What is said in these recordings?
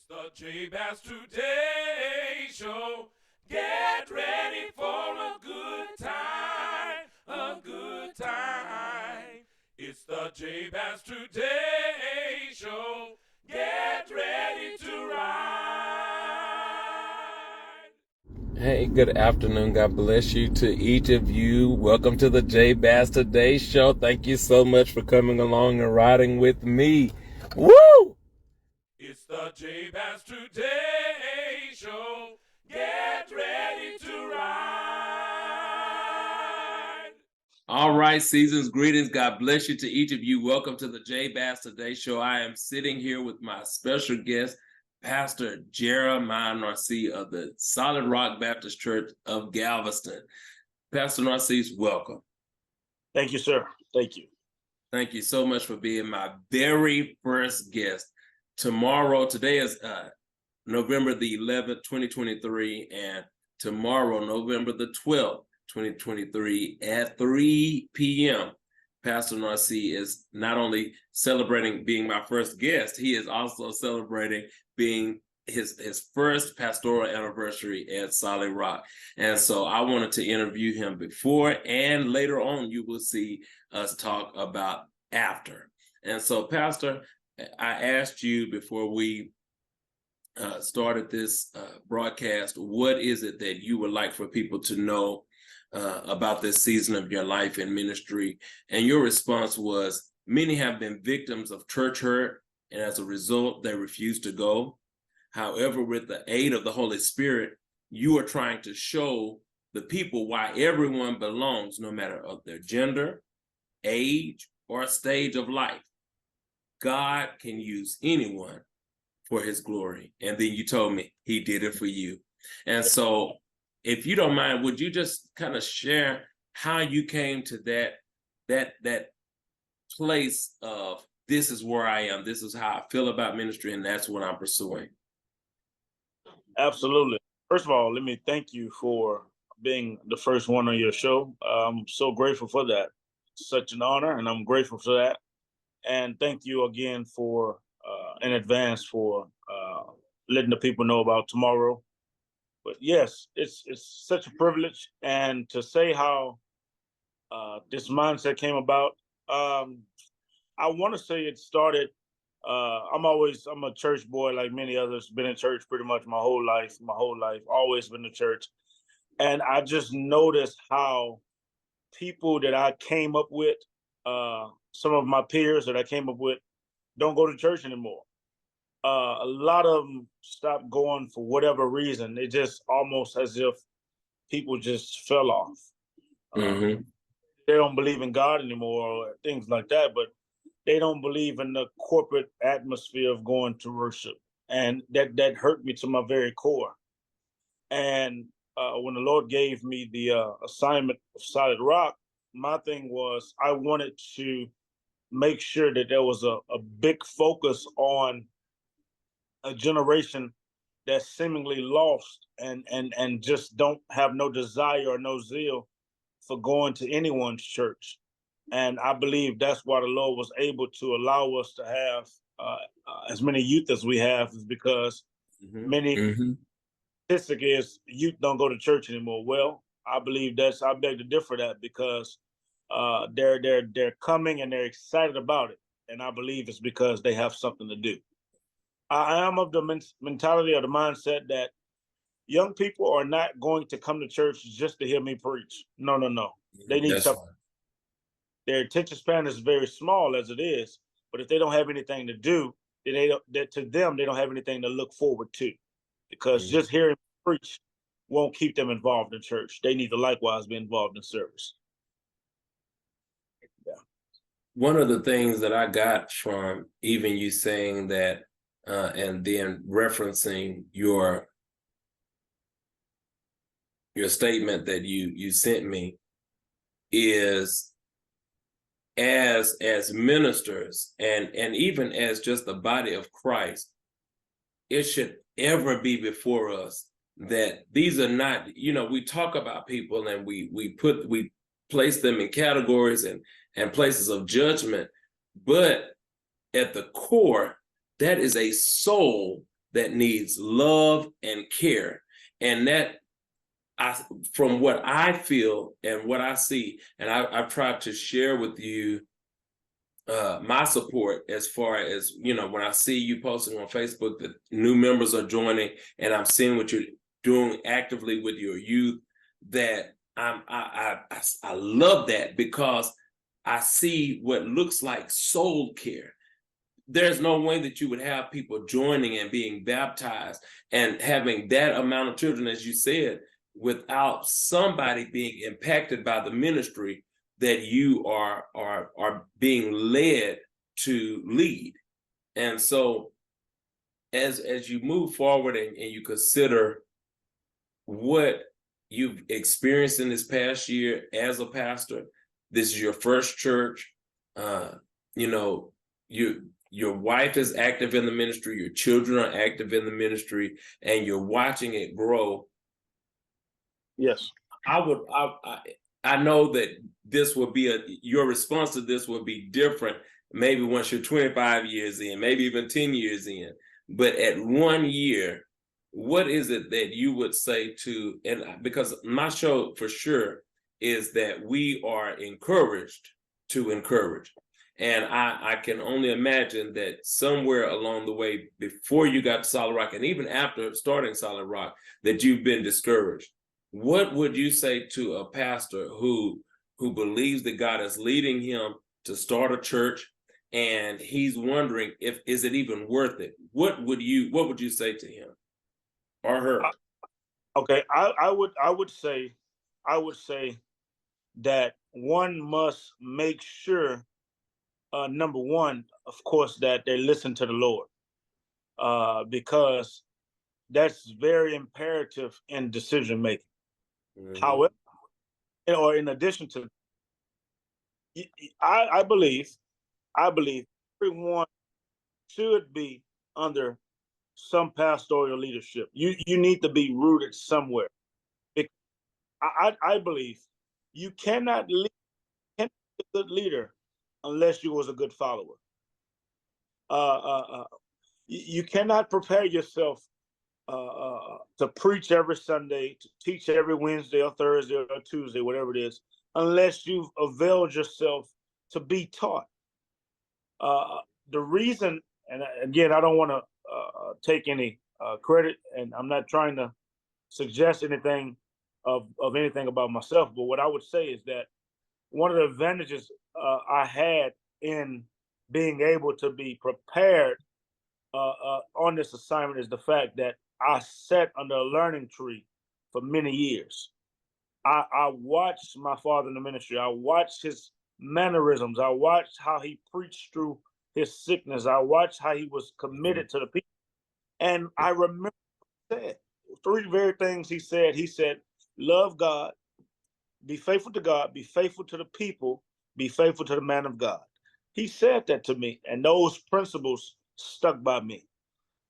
the J-Bass Today Show. Get ready for a good time, a good time. It's the J-Bass Today Show. Get ready to ride. Hey, good afternoon. God bless you to each of you. Welcome to the J Bass Today Show. Thank you so much for coming along and riding with me. Woo! It's the J-Bass Today Show. Get ready to ride. All right, season's greetings. God bless you to each of you. Welcome to the J Bass Today Show. I am sitting here with my special guest, Pastor Jeremiah Narcisse of the Solid Rock Baptist Church of Galveston. Pastor Narcisse, welcome. Thank you, sir. Thank you. Thank you so much for being my very first guest. Today is November the 11th, 2023, and tomorrow, November the 12th, 2023, at 3 p.m., Pastor Narcisse is not only celebrating being my first guest, he is also celebrating being his first pastoral anniversary at Solid Rock. And so I wanted to interview him before, and later on you will see us talk about after. And so, Pastor, I asked you before we started this broadcast, what is it that you would like for people to know about this season of your life in ministry? And your response was, many have been victims of church hurt, and as a result, they refuse to go. However, with the aid of the Holy Spirit, you are trying to show the people why everyone belongs, no matter of their gender, age, or stage of life. God can use anyone for his glory. And then you told me he did it for you. And so if you don't mind, would you just kind of share how you came to that place of, this is where I am, this is how I feel about ministry, and that's what I'm pursuing? Absolutely. First of all, let me thank you for being the first one on your show. I'm so grateful for that. Such an honor, and I'm grateful for that. And thank you again for in advance for letting the people know about tomorrow. But yes, it's such a privilege, and to say how this mindset came about. I want to say it started. I'm a church boy like many others. Been in church pretty much my whole life. Always been to church, and I just noticed how people that I came up with, some of my peers that I came up with, don't go to church anymore. A lot of them stopped going for whatever reason. It just almost as if people just fell off. Mm-hmm. They don't believe in God anymore or things like that, but they don't believe in the corporate atmosphere of going to worship. And that hurt me to my very core. And when the Lord gave me the assignment of Solid Rock, my thing was I wanted to make sure that there was a big focus on a generation that's seemingly lost and just don't have no desire or no zeal for going to anyone's church. And I believe that's why the Lord was able to allow us to have as many youth as we have, is because many statistic is youth don't go to church anymore. Well, I believe I beg to differ that, because they're coming and they're excited about it, and I believe it's because they have something to do. I am of the mentality or the mindset that young people are not going to come to church just to hear me preach. No. They need something. Right. Their attention span is very small as it is, but if they don't have anything to do, then to them, they don't have anything to look forward to, because just hearing me preach won't keep them involved in church. They need to likewise be involved in service. Yeah. One of the things that I got from even you saying that, and then referencing your statement that you sent me, is as ministers and even as just the body of Christ, it should ever be before us that these are not, we talk about people and we place them in categories and places of judgment, but at the core, that is a soul that needs love and care. And that, from what I feel and what I see, and I've tried to share with you my support as far as, when I see you posting on Facebook that new members are joining, and I'm seeing what you're doing actively with your youth, that I love that, because I see what looks like soul care. There's no way that you would have people joining and being baptized and having that amount of children, as you said, without somebody being impacted by the ministry that you are being led to lead. And so as you move forward and you consider what you've experienced in this past year as a pastor, this is your first church, your wife is active in the ministry, your children are active in the ministry, and you're watching it grow. Yes. I know that this will be your response to this will be different, maybe once you're 25 years in, maybe even 10 years in. But at 1 year, what is it that you would say to, and because my show for sure is that we are encouraged to encourage. And I can only imagine that somewhere along the way, before you got to Solid Rock, and even after starting Solid Rock, that you've been discouraged. What would you say to a pastor who believes that God is leading him to start a church, and he's wondering is it even worth it? What would you say to him or her? Okay, I would say that one must make sure, number one, of course, that they listen to the Lord, because that's very imperative in decision making. Mm-hmm. However, or in addition to, I believe everyone should be under some pastoral leadership. You need to be rooted somewhere. I believe you cannot be a good leader unless you was a good follower. You cannot prepare yourself to preach every Sunday, to teach every Wednesday or Thursday or Tuesday, whatever it is, unless you've availed yourself to be taught. The reason, and again, I don't want to take any credit, and I'm not trying to suggest anything of anything about myself, but what I would say is that one of the advantages I had in being able to be prepared on this assignment is the fact that I sat under a learning tree for many years. I watched my father in the ministry. I watched his mannerisms. I watched how he preached through his sickness. I watched how he was committed to the people. And I remember he said three very things he said. He said, love God, be faithful to God, be faithful to the people, be faithful to the man of God. He said that to me, and those principles stuck by me.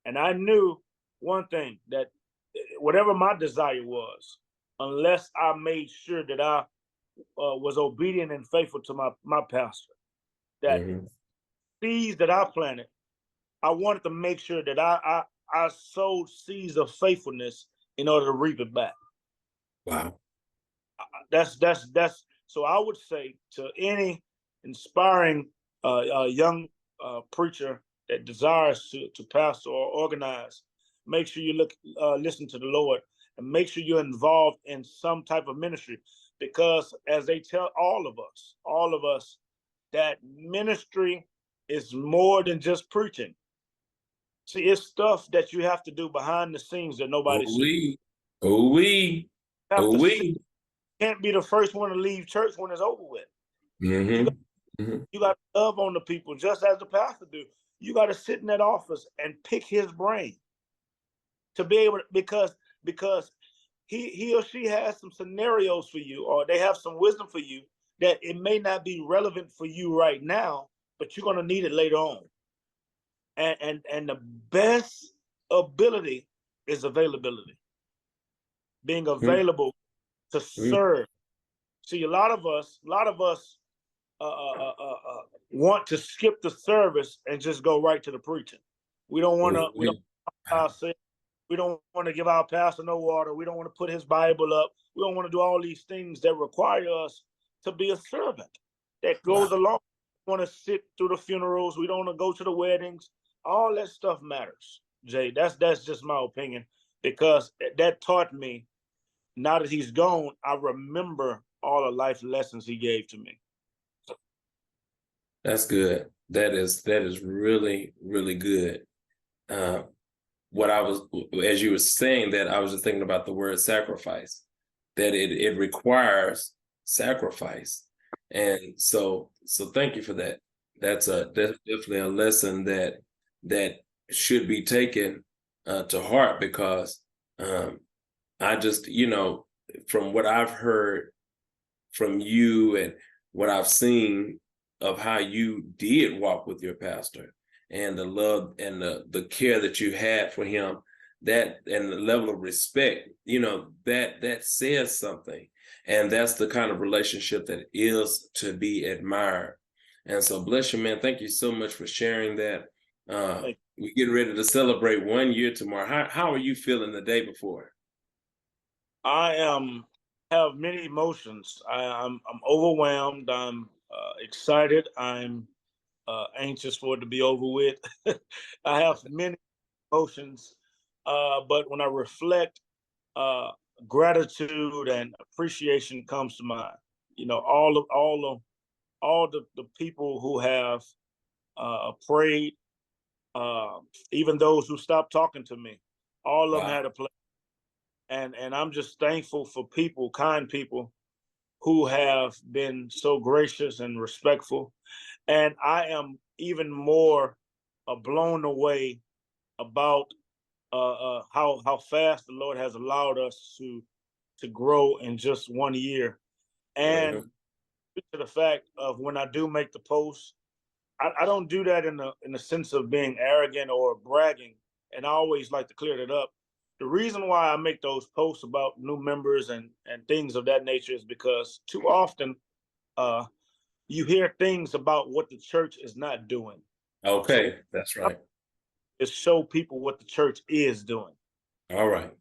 And I knew one thing, that whatever my desire was, unless I made sure that I was obedient and faithful to my pastor, that seeds that I planted, I wanted to make sure that I sowed seeds of faithfulness in order to reap it back. Wow. That's so I would say to any inspiring young preacher that desires to pastor or organize, make sure you listen to the Lord, and make sure you're involved in some type of ministry, because as they tell all of us, that ministry is more than just preaching. See, it's stuff that you have to do behind the scenes that nobody sees. You can't be the first one to leave church when it's over with. You got to love on the people just as the pastor do. You got to sit in that office and pick his brain to be able to, because he or she has some scenarios for you, or they have some wisdom for you that it may not be relevant for you right now, but you're going to need it later on. And the best ability is availability. Being available to serve. See, a lot of us want to skip the service and just go right to the preaching. We don't want to. Said we don't want to give our pastor no water. We don't want to put his Bible up. We don't want to do all these things that require us to be a servant that goes along. We want to sit through the funerals. We don't want to go to the weddings. All that stuff matters, Jay. That's just my opinion, because that taught me. Now that he's gone, I remember all the life lessons he gave to me. That's good. That is really, really good. What I was, as you were saying that, I was just thinking about the word sacrifice, that it requires sacrifice. And so thank you for that. That's definitely a lesson that should be taken to heart, because I just, from what I've heard from you and what I've seen of how you did walk with your pastor, and the love and the care that you had for him, that and the level of respect, that says something. And that's the kind of relationship that is to be admired. And so bless you, man. Thank you so much for sharing that. We're getting ready to celebrate 1 year tomorrow. How are you feeling the day before? I have many emotions. I'm overwhelmed. I'm excited. I'm anxious for it to be over with. I have many emotions, but when I reflect, gratitude and appreciation comes to mind. All the people who have prayed, even those who stopped talking to me, all of them had a place. And I'm just thankful for people, kind people, who have been so gracious and respectful. And I am even more blown away about how fast the Lord has allowed us to grow in just 1 year. And to the fact of, when I do make the post, I don't do that in the sense of being arrogant or bragging. And I always like to clear that up. The reason why I make those posts about new members and things of that nature is because too often you hear things about what the church is not doing. Okay, that's right. Is show people what the church is doing. All right.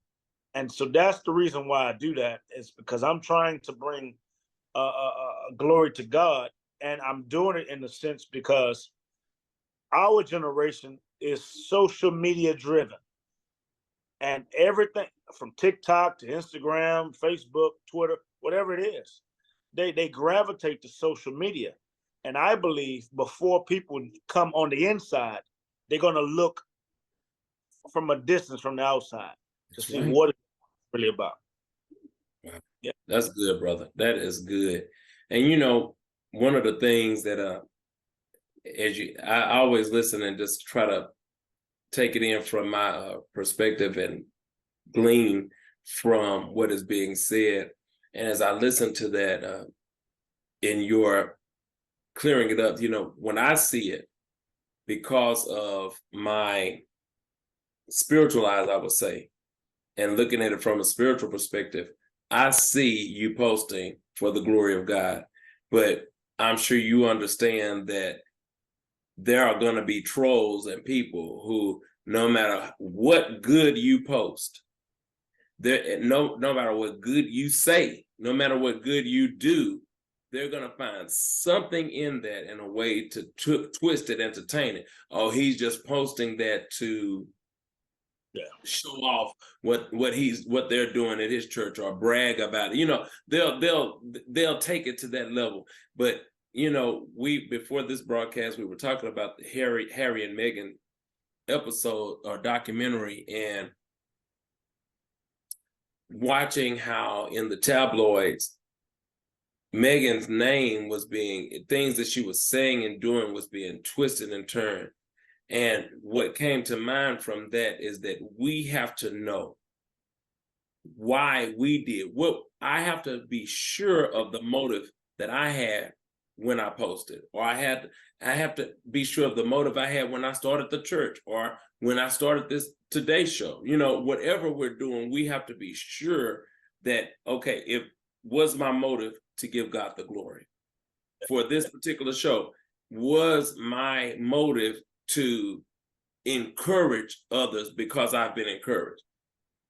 And so that's the reason why I do that, is because I'm trying to bring glory to God. And I'm doing it in the sense because our generation is social media driven. And everything from TikTok to Instagram, Facebook, Twitter, whatever it is, they gravitate to social media. And I believe before people come on the inside, they're going to look from a distance from the outside to see what it's really about. Wow. Yeah. That's good, brother. That is good. And one of the things that I always listen and just try to take it in from my perspective and glean from what is being said. And as I listen to that, in your clearing it up, when I see it, because of my spiritual eyes, I would say, and looking at it from a spiritual perspective, I see you posting for the glory of God. But I'm sure you understand that there are going to be trolls and people who, no matter what good you post, no matter what good you say, no matter what good you do, they're going to find something in that in a way to twist it, entertain it. Oh, he's just posting that to show off what they're doing at his church, or brag about it. They'll take it to that level. But we, before this broadcast, we were talking about the Harry and Meghan episode or documentary, and watching how in the tabloids Meghan's name was things that she was saying and doing was being twisted and turned. And what came to mind from that is that we have to know why we did what. I have to be sure of the motive that I had when I posted, or I have to be sure of the motive I had when I started the church, or when I started this Today Show. Whatever we're doing, we have to be sure that, okay, it was my motive to give God the glory. For this particular show, was my motive to encourage others because I've been encouraged.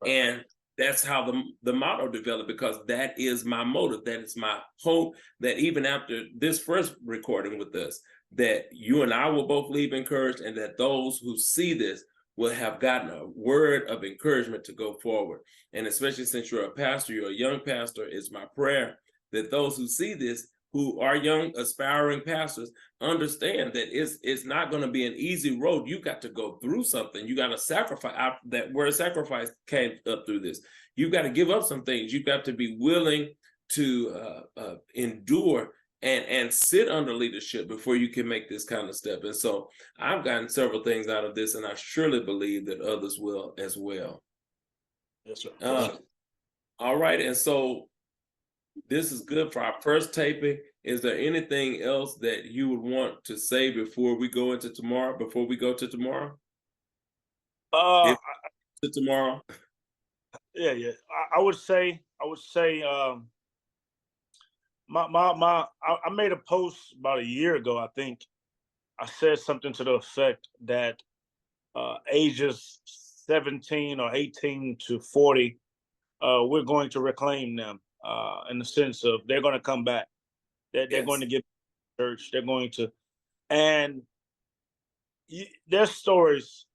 Right. And that's how the motto developed, because that is my motive. That is my hope, that even after this first recording with us, that you and I will both leave encouraged, and that those who see this will have gotten a word of encouragement to go forward. And especially since you're a pastor, you're a young pastor, it's my prayer that those who see this, who are young aspiring pastors, understand that it's not going to be an easy road. You got to go through something. You got to sacrifice. That word sacrifice came up through this. You got to give up some things. You got to be willing to endure and sit under leadership before you can make this kind of step. And so I've gotten several things out of this, and I surely believe that others will as well. Yes, sir. Yes, sir. All right. And so this is good for our first taping. Is there anything else that you would want to say before we go into tomorrow? Before we go to tomorrow? To Tomorrow. Yeah. I would say, I made a post about a year ago. I think I said something to the effect that ages 17 or 18 to 40, we're going to reclaim them in the sense of they're going to come back. They're going to get church. They're going to, and there's stories.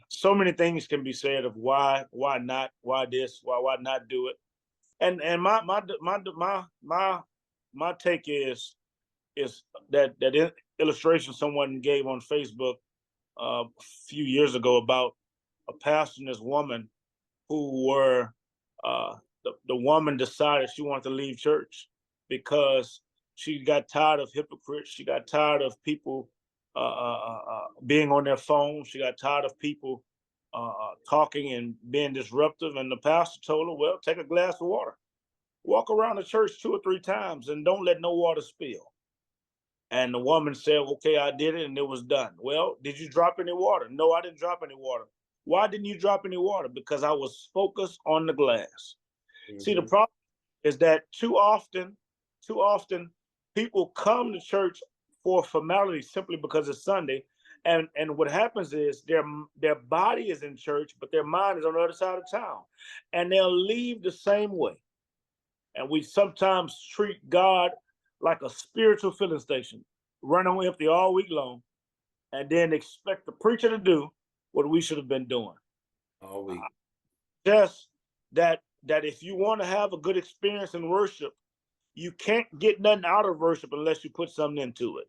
So many things can be said of why not, why this, why not do it. And my take is that illustration someone gave on Facebook a few years ago about a pastor and this woman who were the woman decided she wanted to leave church because she got tired of hypocrites. She got tired of people being on their phones. She got tired of people talking and being disruptive. And the pastor told her, well, take a glass of water, walk around the church 2 or 3 times and don't let no water spill. And the woman said, okay, I did it and it was done. Well, did you drop any water? No, I didn't drop any water. Why didn't you drop any water? Because I was focused on the glass. Mm-hmm. See, the problem is that too often people come to church for formality simply because it's Sunday. And what happens is their body is in church, but their mind is on the other side of town. And they'll leave the same way. And we sometimes treat God like a spiritual filling station, run on empty all week long, and then expect the preacher to do what we should have been doing all week. Just that if you want to have a good experience in worship, you can't get nothing out of worship unless you put something into it.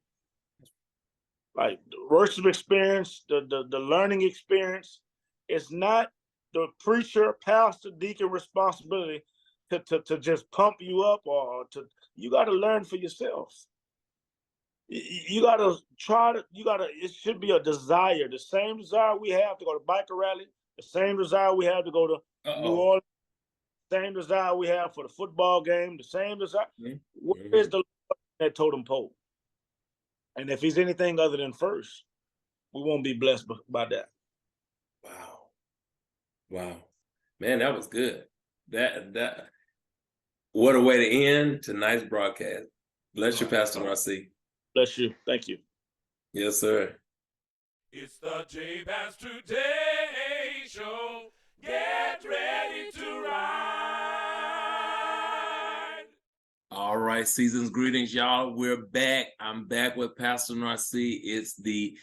Like the worship experience, the learning experience, it's not the preacher, pastor, deacon responsibility to just pump you up you got to learn for yourself. You got to it should be a desire, the same desire we have to go to biker rally, the same desire we have to go to New Orleans, same desire we have for the football game, the same desire. Mm-hmm. Where is the Lord that totem pole? And if he's anything other than first, we won't be blessed by that. Wow. Man, that was good. That what a way to end tonight's broadcast. Bless you, Pastor Narcisse. Bless you. Thank you. Yes, sir. It's the J-Bass Today Show. Get ready to ride. All right, season's greetings, y'all. We're back. I'm back with Pastor Narcisse. It's the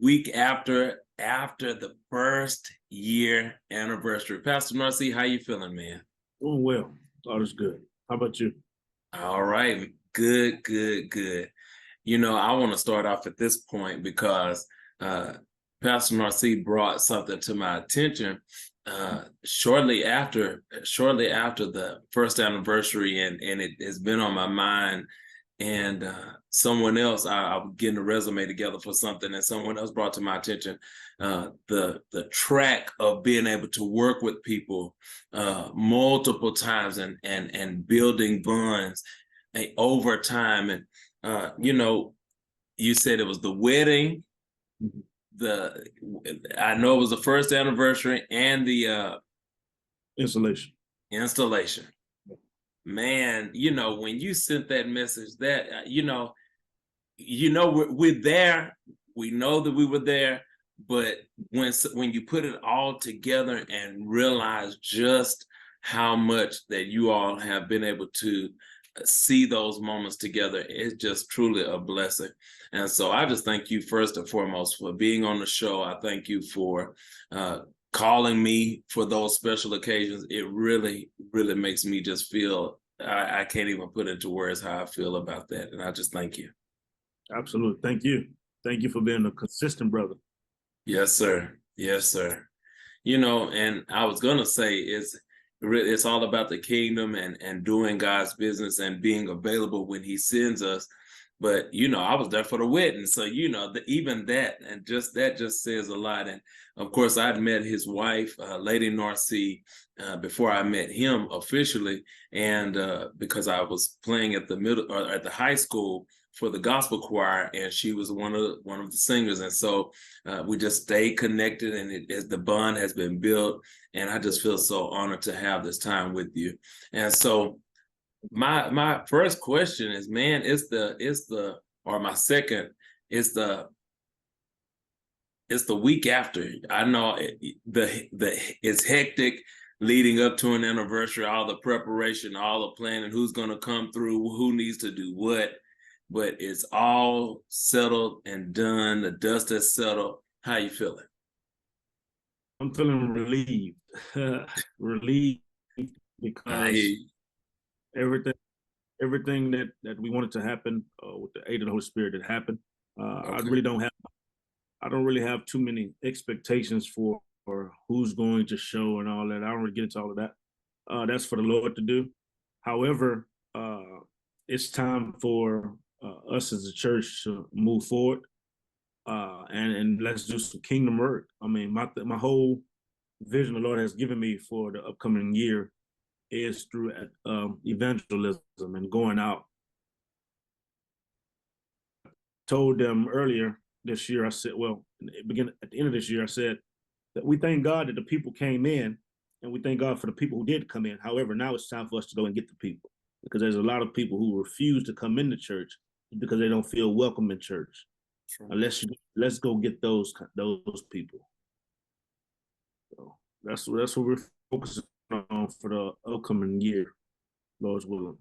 week after the first year anniversary. Pastor Narcisse, how you feeling, man? Doing well. All is good. How about you? All right. Good. You know, I want to start off at this point because Pastor Narcisse brought something to my attention shortly after the first anniversary, and it has been on my mind. And someone else, I was getting a resume together for something, and someone else brought to my attention the track of being able to work with people multiple times and building bonds over time. And you know, you said it was the wedding, I know it was the first anniversary and the installation. Man, you know, when you sent that message, that we're there. We know that we were there, but when you put it all together and realize just how much that you all have been able to see those moments together, it's just truly a blessing. And so I just thank you first and foremost for being on the show. I thank you for calling me for those special occasions. It really, really makes me just feel, I can't even put into words how I feel about that. And I just thank you. Absolutely. Thank you. Thank you for being a consistent brother. Yes, sir. Yes, sir. You know, and I was gonna say it's all about the kingdom and doing God's business and being available when He sends us. But you know, I was there for the wedding, so you know, even that and just that just says a lot. And of course, I'd met his wife, Lady Narcisse, before I met him officially, and because I was playing at the middle or at the high school for the gospel choir, and she was one of the singers, and so we just stayed connected, and the bond has been built, and I just feel so honored to have this time with you. And so my first question is, man, my second, it's the week after. I know it's hectic leading up to an anniversary, all the preparation, all the planning, who's going to come through, who needs to do what. But it's all settled and done. The dust has settled. How you feeling? I'm feeling relieved, relieved because everything that we wanted to happen with the aid of the Holy Spirit that happened. Okay. I don't really have too many expectations for who's going to show and all that. I don't really get into all of that. That's for the Lord to do. However, it's time for us as a church to move forward, and let's do some kingdom work. I mean, my whole vision the Lord has given me for the upcoming year is through evangelism and going out. Told them earlier this year, I said, well, at the end of this year, I said that we thank God that the people came in, and we thank God for the people who did come in. However, now it's time for us to go and get the people, because there's a lot of people who refuse to come into church because they don't feel welcome in church. Sure. Let's go get those people. So that's what we're focusing on for the upcoming year, Lord's willing.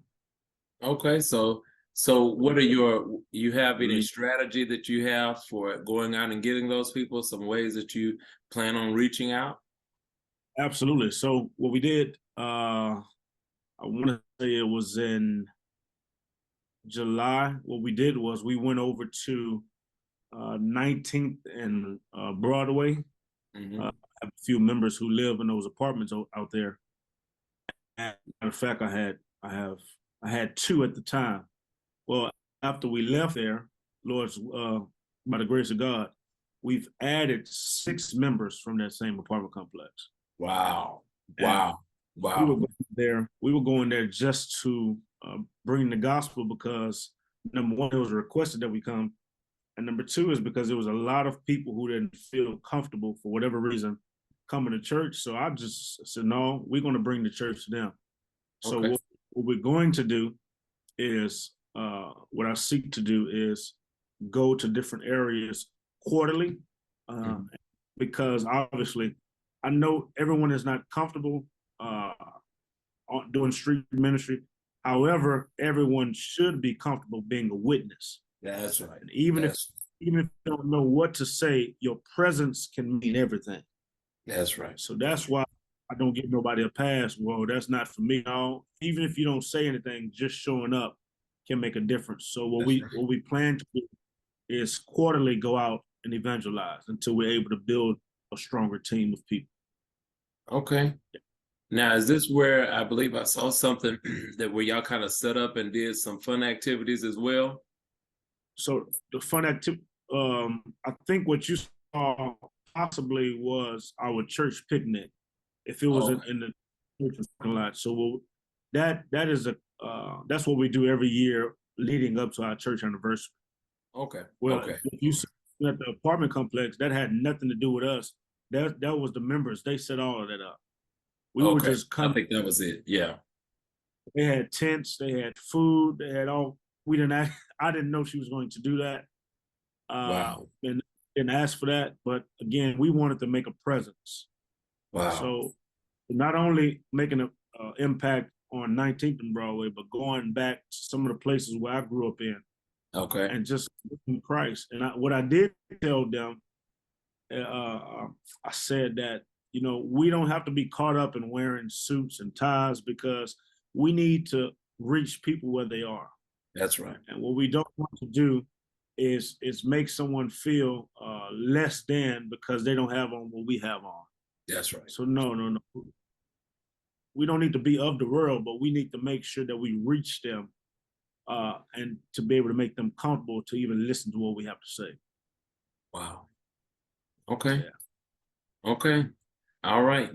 Okay, so what are you have any strategy that you have for going out and getting those people? Some ways that you plan on reaching out? Absolutely. So what we did, I want to say it was in July. What we did was we went over to 19th and Broadway. Mm-hmm. I have a few members who live in those apartments out there. And matter of fact, I had two at the time. Well, after we left there, Lord's by the grace of God, we've added 6 members from that same apartment complex. Wow! We were going there just to bring the gospel, because number one, it was requested that we come, and number two is because there was a lot of people who didn't feel comfortable for whatever reason coming to church. So I just said, no, we're going to bring the church to them. So okay. What we're going to do is, what I seek to do is go to different areas quarterly, because obviously I know everyone is not comfortable doing street ministry. However, everyone should be comfortable being a witness. That's right. And even if you don't know what to say, your presence can mean everything. That's right. So that's why I don't give nobody a pass. Well, that's not for me. No, even if you don't say anything, just showing up can make a difference. So what we plan to do is quarterly go out and evangelize until we're able to build a stronger team of people. Okay. Now, is this where I believe I saw something that where y'all kind of set up and did some fun activities as well? So the fun activity, I think what you saw possibly was our church picnic, if it was in the church parking lot. So that is that's what we do every year leading up to our church anniversary. Okay. Well, okay. If you see at the apartment complex, that had nothing to do with us. That was the members. They set all of that up. We were just coming. I think that was it. Yeah. They had tents. They had food. They had all. I didn't know she was going to do that. Wow. And didn't ask for that, but again, we wanted to make a presence. Wow. So not only making an impact on 19th and Broadway, but going back to some of the places where I grew up in, Okay. and just in Christ. And what I did tell them, I said that, you know, we don't have to be caught up in wearing suits and ties, because we need to reach people where they are. That's right. And what we don't want to do is make someone feel less than because they don't have on what we have on. That's right. So no. We don't need to be of the world, but we need to make sure that we reach them, and to be able to make them comfortable to even listen to what we have to say. Wow. Okay. Yeah. Okay. All right.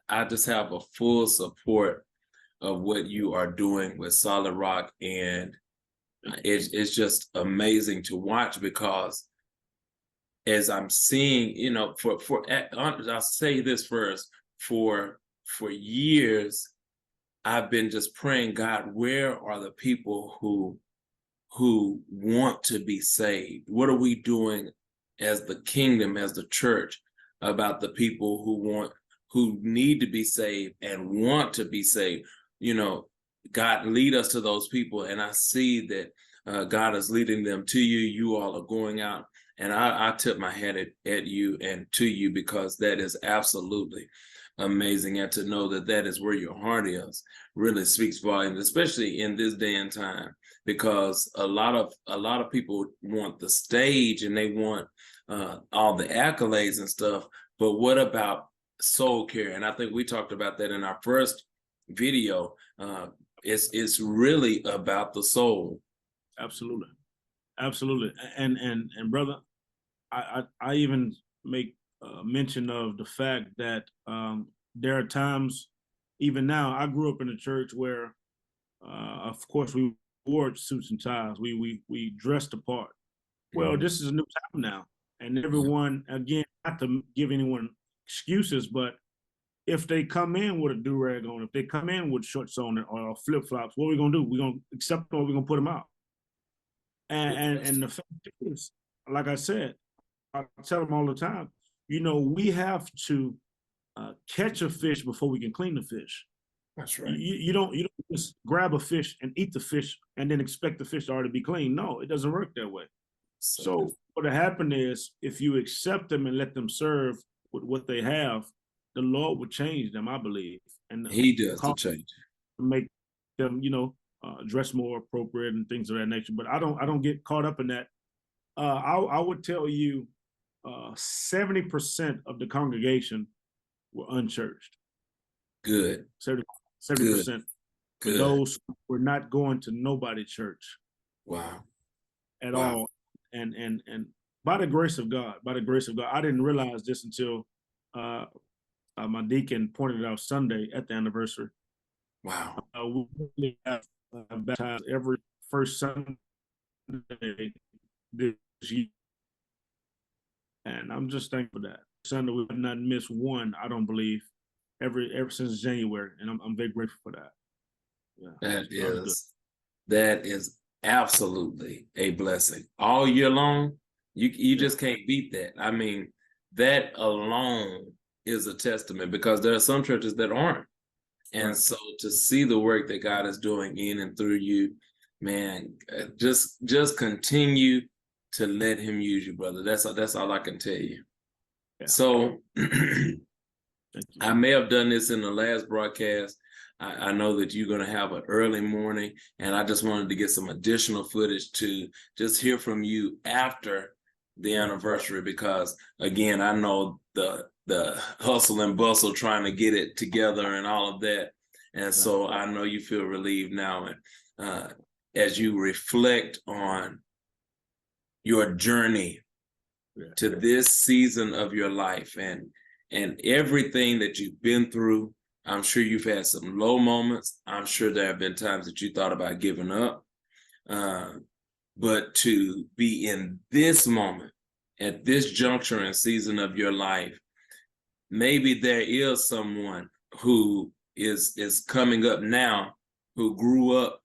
I just have a full support of what you are doing with Solid Rock, and it's just amazing to watch, because as I'm seeing, you know, I'll say this first, for years, I've been just praying, God, where are the people who want to be saved? What are we doing as the kingdom, as the church, about the people who need to be saved and want to be saved? You know, God, lead us to those people. And I see that God is leading them to you. You all are going out. And I tip my hat at you and to you, because that is absolutely amazing. And to know that that is where your heart is really speaks volumes, especially in this day and time, because a lot of people want the stage and they want all the accolades and stuff. But what about soul care? And I think we talked about that in our first video. It's really about the soul. Absolutely. And brother, I even make mention of the fact that there are times, even now, I grew up in a church where, of course, we wore suits and ties. We dressed the part. Well, this is a new time now, and everyone, again, not to give anyone excuses, but if they come in with a do-rag on, if they come in with shorts on or flip-flops, what are we gonna do? We're gonna accept them, or we're gonna put them out. And the fact is, like I said, I tell them all the time, you know, we have to catch a fish before we can clean the fish. That's right. You don't just grab a fish and eat the fish and then expect the fish to already be clean. No, it doesn't work that way. So what happened is, if you accept them and let them serve with what they have, the Lord would change them, I believe. And He does the change. To make them, you know, dress more appropriate and things of that nature. But I don't get caught up in that. I would tell you 70% of the congregation were unchurched. Good. 70%. Good. Those were not going to nobody church. Wow. At all. And by the grace of God, I didn't realize this until my deacon pointed it out Sunday at the anniversary. Wow. We have baptized every first Sunday this year. And I'm just thankful for that. Sunday, we have not missed one, I don't believe, ever since January. And I'm very grateful for that. Yeah. That is absolutely a blessing. All year long, you just can't beat that. I mean, that alone is a testament, because there are some churches that aren't. And so to see the work that God is doing in and through you, man, just continue to let him use you, brother. That's all I can tell you. Yeah. So I may have done this in the last broadcast. I know that you're going to have an early morning, and I just wanted to get some additional footage to just hear from you after the anniversary, because again, I know the hustle and bustle trying to get it together and all of that. And so I know you feel relieved now. And as you reflect on your journey to this season of your life and everything that you've been through, I'm sure you've had some low moments. I'm sure there have been times that you thought about giving up. But to be in this moment, at this juncture and season of your life, maybe there is someone who is coming up now, who grew up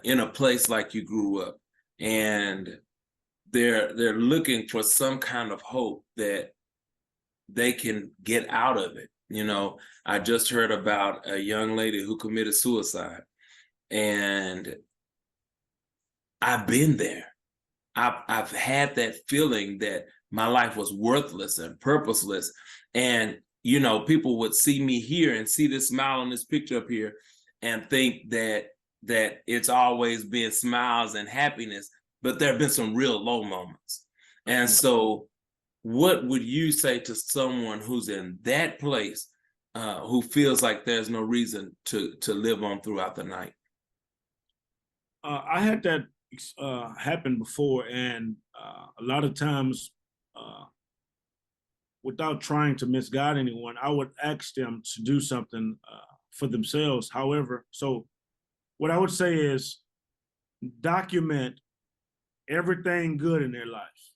in a place like you grew up, and they're looking for some kind of hope that they can get out of it. I just heard about a young lady who committed suicide, and I've been there. I've had that feeling that my life was worthless and purposeless. And, people would see me here and see this smile on this picture up here and think that it's always been smiles and happiness, but there have been some real low moments. And so what would you say to someone who's in that place, who feels like there's no reason to live on throughout the night? I had that happen before, and a lot of times, without trying to misguide anyone, I would ask them to do something for themselves. However, so what I would say is document everything good in their life.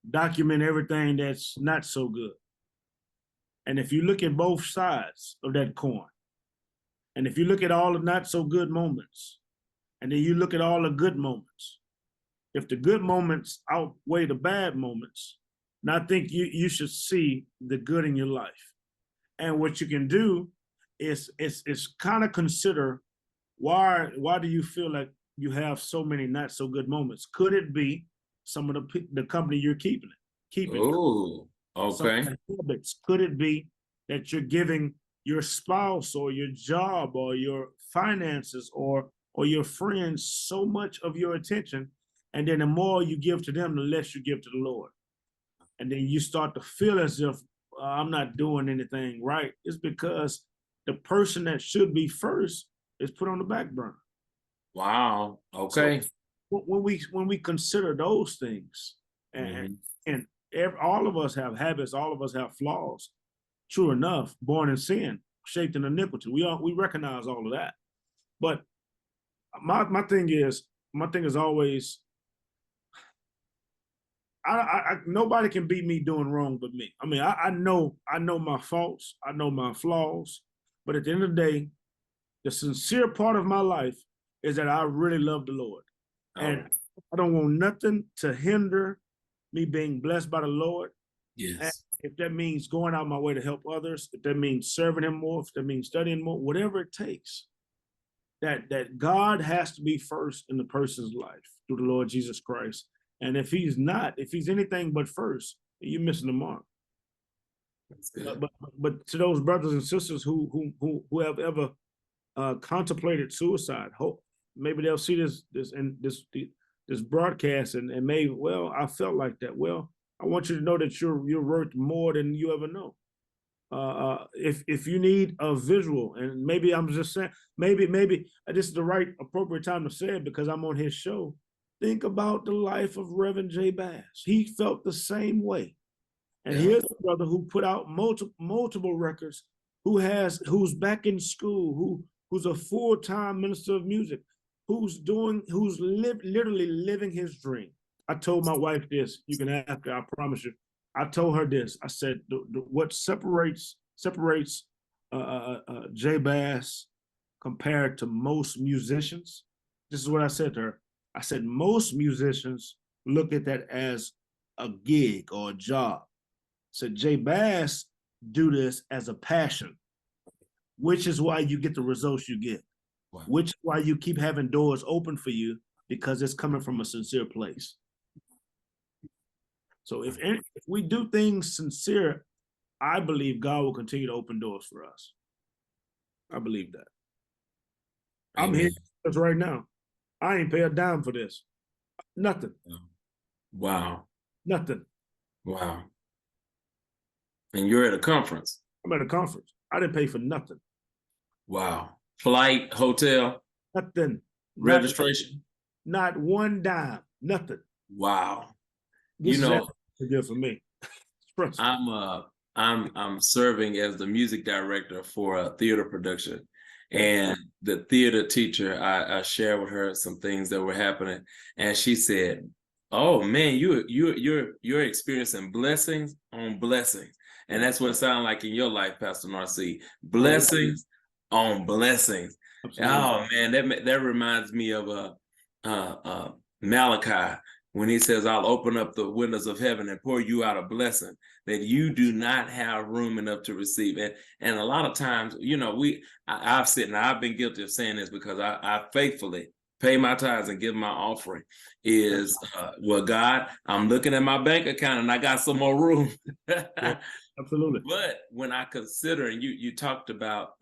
Document everything that's not so good. And if you look at both sides of that coin, and if you look at all the not so good moments, and then you look at all the good moments, if the good moments outweigh the bad moments, then I think you should see the good in your life. And what you can do is kind of consider why do you feel like you have so many not so good moments? Could it be some of the company you're keeping? Oh, okay. Some habits. Could it be that you're giving your spouse or your job or your finances or your friends so much of your attention, and then the more you give to them, the less you give to the Lord? And then you start to feel as if I'm not doing anything right. It's because the person that should be first is put on the back burner. Wow. Okay. So when we consider those things, and all of us have habits, all of us have flaws. True enough, born in sin, shaped in iniquity. We recognize all of that. But my thing is always, nobody can beat me doing wrong but me. I mean, I know my faults, I know my flaws, but at the end of the day, the sincere part of my life is that I really love the Lord. And I don't want nothing to hinder me being blessed by the Lord. Yes. And if that means going out my way to help others, if that means serving him more, if that means studying more, whatever it takes, that God has to be first in the person's life through the Lord Jesus Christ. And if he's anything but first, you're missing the mark. That's good. But to those brothers and sisters who have ever contemplated suicide, maybe they'll see this broadcast and maybe, well, I felt like that. Well, I want you to know that you're worth more than you ever know. If you need a visual, and maybe I'm just saying, maybe this is the right appropriate time to say it because I'm on his show. Think about the life of Reverend J. Bass. He felt the same way. And here's a brother who put out multiple records, who's back in school, who's a full-time minister of music, who's literally living his dream. I told my wife this. You can ask her, I promise you. I told her this. I said, what separates J. Bass compared to most musicians? This is what I said to her. I said, most musicians look at that as a gig or a job. I said, J. Bass do this as a passion, which is why you get the results you get. Wow. Which is why you keep having doors open for you, because it's coming from a sincere place. So if we do things sincere, I believe God will continue to open doors for us. I believe that. Amen. I'm here right now. I ain't pay a dime for this. Nothing. Wow. Nothing. Wow. And you're at a conference. I'm at a conference. I didn't pay for nothing. Wow. Flight, hotel? Nothing. Registration? Not one dime. Nothing. Wow. This is good for me. I'm serving as the music director for a theater production. And the theater teacher, I shared with her some things that were happening, and she said, "Oh man, you're experiencing blessings on blessings," and that's what it sounds like in your life, Pastor Narcisse. Blessings on blessings. Absolutely. Oh man, that reminds me of Malachi when he says, I'll open up the windows of heaven and pour you out a blessing that you do not have room enough to receive. And a lot of times, you know, I've been guilty of saying this because I faithfully pay my tithes and give my offering is, well, God, I'm looking at my bank account and I got some more room. Yeah, absolutely. But when I consider, and you talked about,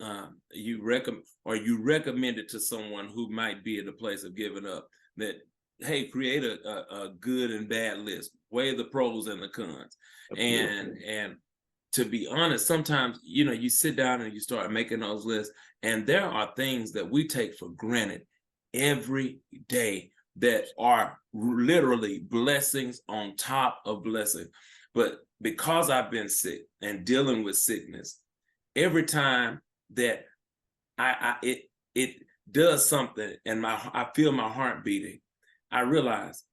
you recommended to someone who might be at a place of giving up that, hey, create a good and bad list, weigh the pros and the cons. Absolutely. And to be honest, sometimes, you know, you sit down and you start making those lists, and there are things that we take for granted every day that are literally blessings on top of blessings. But because I've been sick and dealing with sickness, every time that it does something and I feel my heart beating, I realize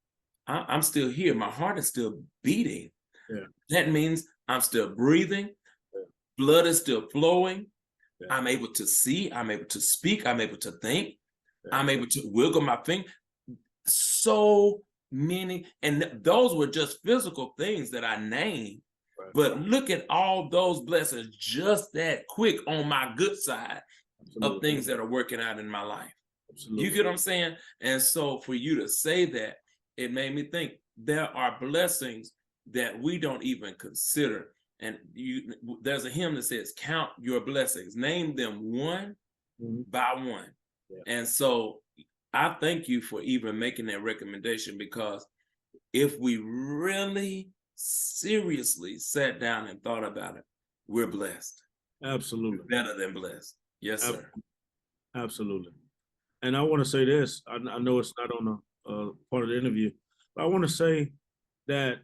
I'm still here. My heart is still beating. Yeah. That means I'm still breathing. Yeah. Blood is still flowing. Yeah. I'm able to see. I'm able to speak. I'm able to think. Yeah. I'm able to wiggle my finger. So many, and those were just physical things that I named. Right. But look at all those blessings just that quick on my good side. Absolutely. Of things that are working out in my life. Absolutely. You get what I'm saying? And so for you to say that, it made me think there are blessings that we don't even consider. And there's a hymn that says, count your blessings, name them one by one. Yeah. And so I thank you for even making that recommendation, because if we really seriously sat down and thought about it, we're blessed. Absolutely. We're better than blessed. Yes, sir. Absolutely. And I want to say this. I know it's not on the part of the interview, but I want to say that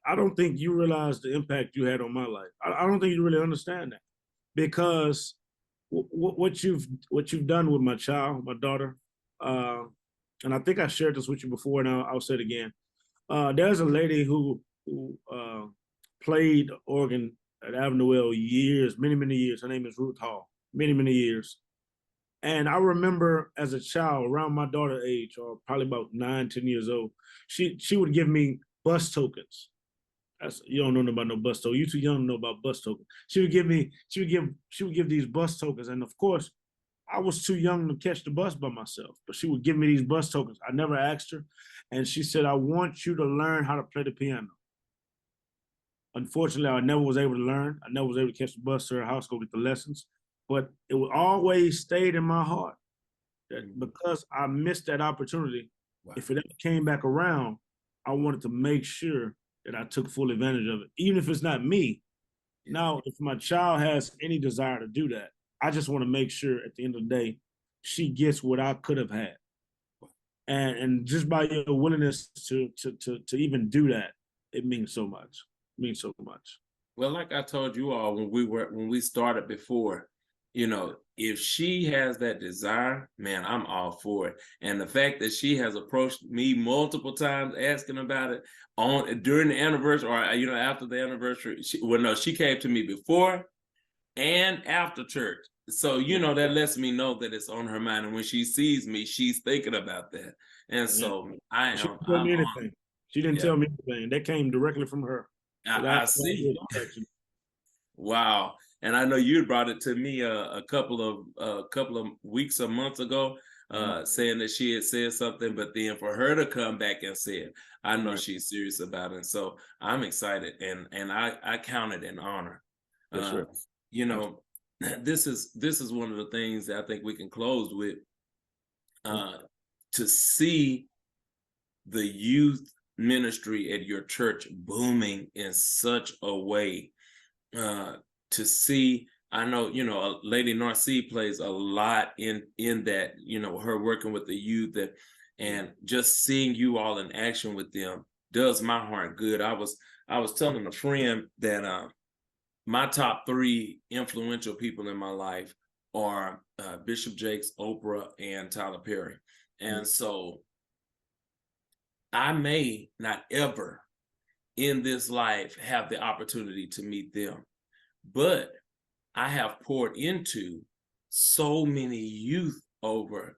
I don't think you realize the impact you had on my life. I don't think you really understand that, because what you've done with my child, my daughter, and I think I shared this with you before, and I'll say it again. There's a lady who played organ at Avenue L years, many years. Her name is Ruth Hall. Many years. And I remember as a child, around my daughter's age, or probably about 9, 10 years old, she would give me bus tokens. You don't know about no bus token. You too young to know about bus tokens. She would give these bus tokens. And of course, I was too young to catch the bus by myself, but she would give me these bus tokens. I never asked her. And she said, I want you to learn how to play the piano. Unfortunately, I never was able to learn. I never was able to catch the bus to her house, go get the lessons. But it always stayed in my heart that because I missed that opportunity, if it ever came back around, I wanted to make sure that I took full advantage of it, even if it's not me. Now, if my child has any desire to do that, I just want to make sure at the end of the day, she gets what I could have had. And just by your willingness to even do that, it means so much. It means so much. Well, like I told you all when we started before, you know, if she has that desire, man, I'm all for it. And the fact that she has approached me multiple times asking about it during the anniversary, or you know, after the anniversary, she came to me before and after church. So, you know, that lets me know that it's on her mind. And when she sees me, she's thinking about that. And so She didn't tell me anything. She didn't tell me anything. That came directly from her. I see. Wow. And I know you brought it to me a couple of weeks or months ago, saying that she had said something, but then for her to come back and say it, I know she's serious about it. And so I'm excited, and I count it an honor. You know, this is one of the things that I think we can close with, to see the youth ministry at your church booming in such a way, to see, I know, you know, Lady Narcisse plays a lot in that, you know, her working with the youth, and just seeing you all in action with them does my heart good. I was telling a friend that my top 3 influential people in my life are Bishop Jakes, Oprah, and Tyler Perry. And so I may not ever in this life have the opportunity to meet them, but I have poured into so many youth over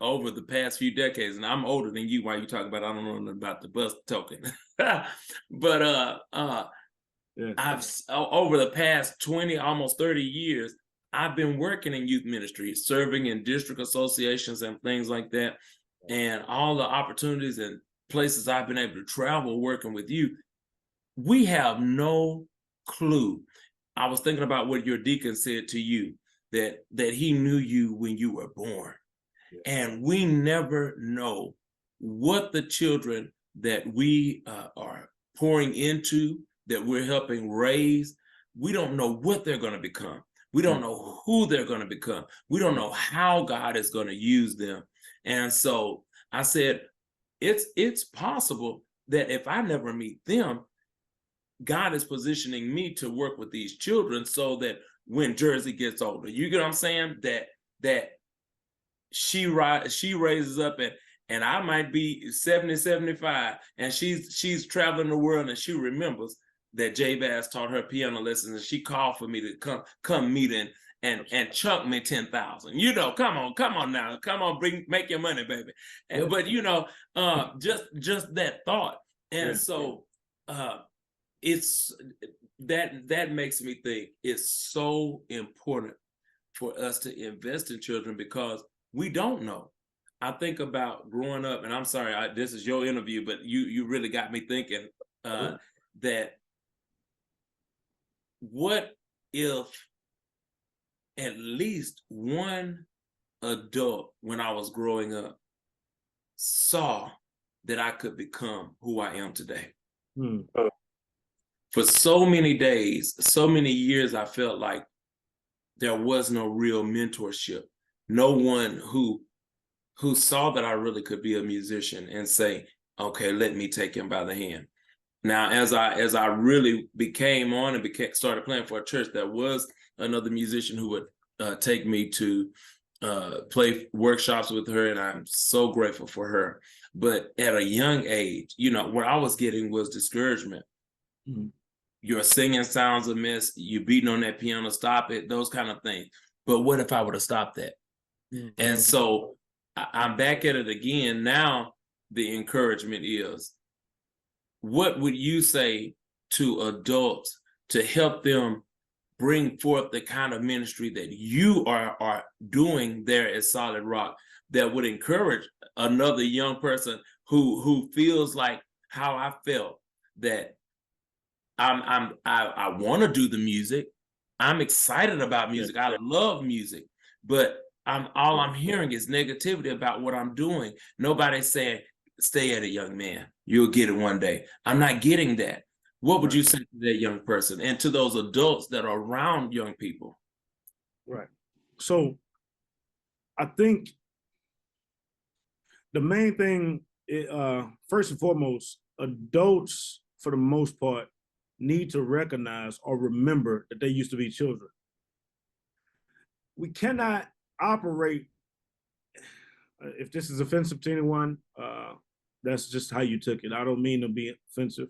over the past few decades, and I'm older than you. While you talk about, I don't know nothing about the bus token, but over the past 20, almost 30 years, I've been working in youth ministry, serving in district associations and things like that, and all the opportunities and places I've been able to travel working with you. We have no clue. I was thinking about what your deacon said to you, that he knew you when you were born. Yes. And we never know what the children that we are pouring into, that we're helping raise, we don't know what they're going to become. We don't know who they're going to become. We don't know how God is going to use them. And so I said, it's possible that if I never meet them, God is positioning me to work with these children so that when Jersey gets older, you get what I'm saying? That she raises up and I might be 70, 75, and she's traveling the world, and she remembers that J-Bass taught her piano lessons, and she called for me to come meet and chunk me 10,000. You know, come on now, make your money, baby. But you know, just that thought, and so it's that makes me think it's so important for us to invest in children, because we don't know. I think about growing up, and I'm sorry, this is your interview, but you really got me thinking that what if at least one adult when I was growing up saw that I could become who I am today. For so many days, so many years, I felt like there was no real mentorship. No one who saw that I really could be a musician and say, okay, let me take him by the hand. Now, as I really became on and started playing for a church, there was another musician who would take me to play workshops with her, and I'm so grateful for her. But at a young age, you know, what I was getting was discouragement. Your singing sounds a mess. You beating on that piano, stop it, those kind of things. But what if I would have stopped that? And so I'm back at it again. Now the encouragement is, what would you say to adults to help them bring forth the kind of ministry that you are doing there at Solid Rock, that would encourage another young person who feels like how I felt, that I want to do the music. I'm excited about music. I love music, but all I'm hearing is negativity about what I'm doing. Nobody's saying, stay at it, young man. You'll get it one day. I'm not getting that. What would you say to that young person and to those adults that are around young people? Right. So I think the main thing, first and foremost, adults, for the most part, need to recognize or remember that they used to be children. We cannot operate, if this is offensive to anyone, that's just how you took it. I don't mean to be offensive.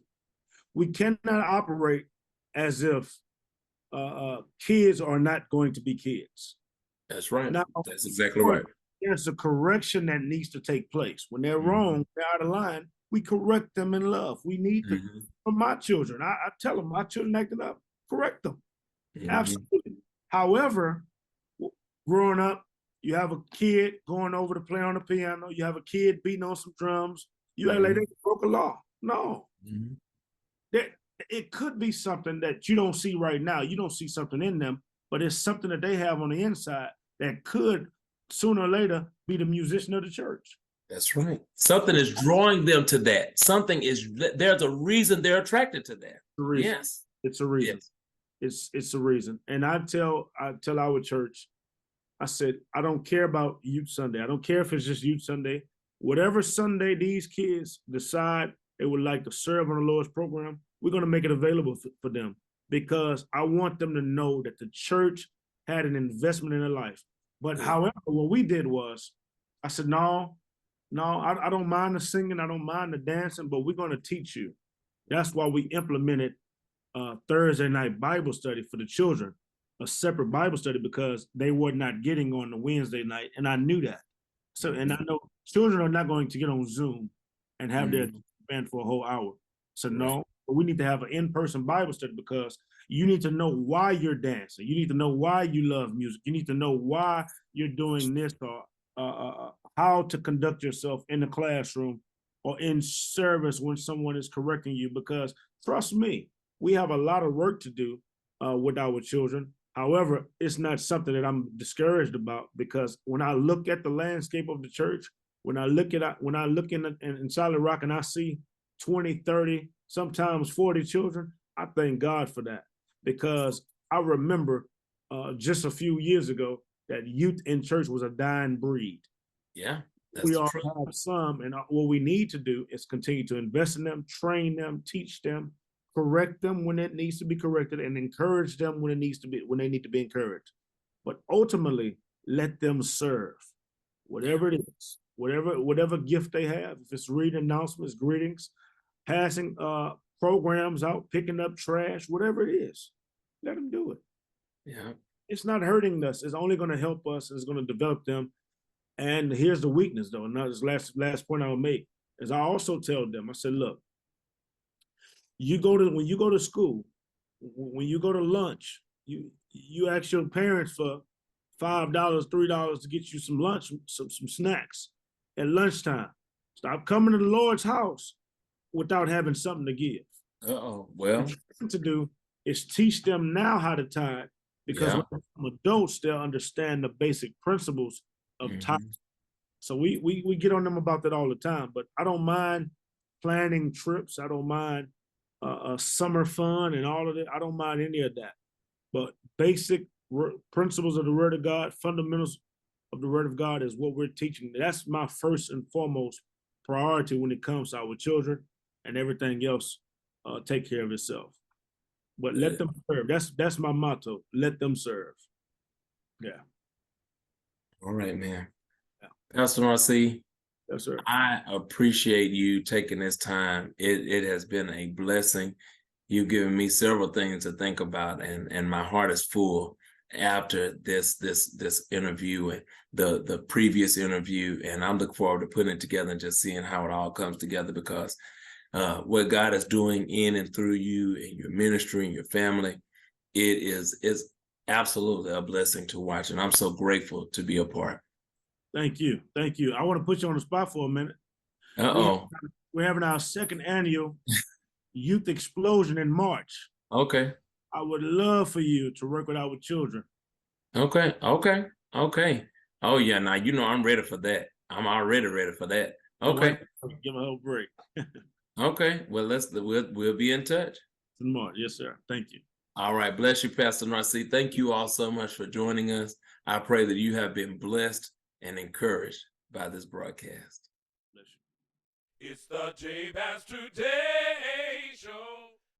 We cannot operate as if kids are not going to be kids. That's right. Now, that's exactly right. There's a correction that needs to take place. When they're wrong, they're out of line, we correct them in love. We need to, for my children, I tell them, my children acting up, correct them. Absolutely. However, growing up, you have a kid going over to play on the piano, you have a kid beating on some drums, you act like they broke a law. No. It could be something that you don't see right now. You don't see something in them, but it's something that they have on the inside that could sooner or later be the musician of the church. That's right. Something is drawing them to that. There's a reason they're attracted to that. Yes. It's a reason. Yes. It's a reason. And I tell our church, I said, I don't care about Youth Sunday. I don't care if it's just Youth Sunday. Whatever Sunday these kids decide they would like to serve on the Lord's program, we're going to make it available for them, because I want them to know that the church had an investment in their life. But however, what we did was, I said, no, I don't mind the singing, I don't mind the dancing, but we're going to teach you. That's why we implemented Thursday night Bible study for the children, a separate Bible study, because they were not getting on the Wednesday night, and I knew that. So, and I know children are not going to get on Zoom and have their band for a whole hour. So no, but we need to have an in-person Bible study because you need to know why you're dancing. You need to know why you love music. You need to know why you're doing this or how to conduct yourself in the classroom or in service when someone is correcting you. Because trust me, we have a lot of work to do with our children. However, it's not something that I'm discouraged about because when I look at the landscape of the church, when I look in Solid Rock and I see 20, 30, sometimes 40 children, I thank God for that because I remember just a few years ago that youth in church was a dying breed. Yeah, we all have some, and what we need to do is continue to invest in them, train them, teach them, correct them when it needs to be corrected, and encourage them when they need to be encouraged. But ultimately, let them serve, whatever it is, whatever gift they have. If it's reading announcements, greetings, passing programs out, picking up trash, whatever it is, let them do it. Yeah, it's not hurting us. It's only going to help us. It's going to develop them. And here's the weakness, though. And that's last point I will make is I also tell them. I said, look, when you go to school, when you go to lunch, you ask your parents for $5, $3 to get you some lunch, some snacks at lunchtime. Stop coming to the Lord's house without having something to give. Well, what I'm trying to do is teach them now how to tithe because when they become adults, they'll understand the basic principles of tithe. So we get on them about that all the time. But I don't mind planning trips. I don't mind summer fun and all of it. I don't mind any of that. But basic principles of the Word of God, fundamentals of the Word of God is what we're teaching. That's my first and foremost priority when it comes to our children, and everything else take care of itself. But let them serve. That's my motto. Let them serve. Yeah. All right, man. Yeah. Pastor Narcisse, yes, sir. I appreciate you taking this time. It has been a blessing. You've given me several things to think about, and my heart is full after this interview and the previous interview, and I'm looking forward to putting it together and just seeing how it all comes together because what God is doing in and through you and your ministry and your family, it's absolutely a blessing to watch, and I'm so grateful to be a part. Thank you. I want to put you on the spot for a minute. We're having our second annual Youth Explosion in March. Okay. I would love for you to work with our children. Okay. Oh yeah, now you know I'm ready for that. I'm already ready for that. Okay. Give them a whole break. Okay. Well, we'll be in touch. In March, yes, sir. Thank you. All right. Bless you, Pastor Narcisse. Thank you all so much for joining us. I pray that you have been blessed and encouraged by this broadcast. It's the J Bass Today Show.